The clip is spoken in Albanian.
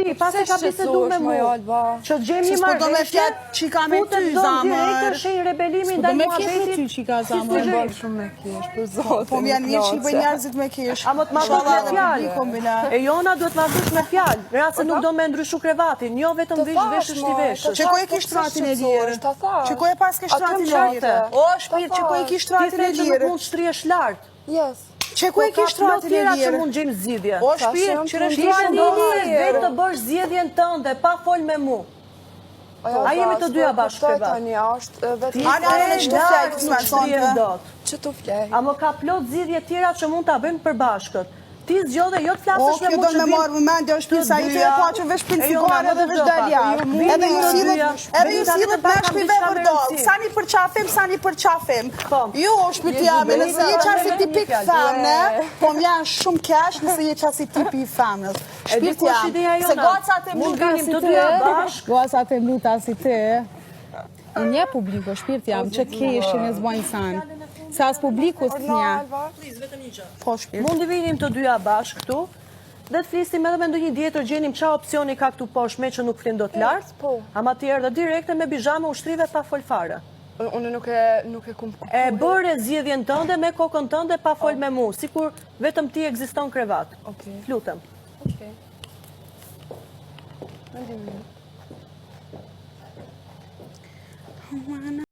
shtëpi, pas e ka bisedu me mu. Që gjemi Se s'po do me fjet që ka me ty, zamër. Shenjë rebelimin ndaj muhabetit. Që ka zamër. Si bërë shumë me kish, për zotin. Po m'janë mirë që i bëj njerëzit me kish. A më të marrësh me fjalë. E jona duhet marrësh me fjalë. Në rast se nuk do me ndryshu krevatin, jo vetëm veshësh ti veshësh. Që ko e kish tratin e lirë? Që ko e pas kish tratin e lirë? O, shpirt, që ko e kish tratin e Ti the që nuk lirë? mund të shtrihesh lart. Që ko e kish tratin e që lirë? mund gjejmë zgjidhje. O, shpirt, që Ti vendosë vetë të bësh zgjedhjen tënde pa fol me mu. A jemi të dyja bashkë krevat. Ana, që të flejtë, s'me sonte. Që të flej. A më ka plot zgjidhje tjera që mund ta bëjmë përbashkët. Ti zgjodhe, jo të O, flasësh me kjo mu do që me vim. marrë vëmendje është pisa i të po që vesh pinë cigare dhe vesh del jashtë. Edhe ju sillet me shpive vërdol. Sa një përqafim. Jo, shpiti jam, nëse je qasi tipik femne, po m'janë shumë kesh nëse je qasi tipi i femnës. Shpiti jam, se gocat e mund mluta vinim si të dyja ti, bashkë. gocat e mluta si ti, nje publiko, shpirti jam, që keshin e zbojnë sanë. Sa as publiku së nje. Po, shpirti. Mund të vinim të dyja bashkë këtu, dhe të flisim edhe me ndonjë tjetër, gjenim qa opcioni ka këtu poshtë me që nuk flim do të lartë, ama tjerë dhe direkte me bijama ushtrive pa fol fare. Unë nuk e kumë. E bërë zgjedhjen tënde me kokën tënde pa fol me mu, sikur vetëm ti ekziston krevat. Lutem.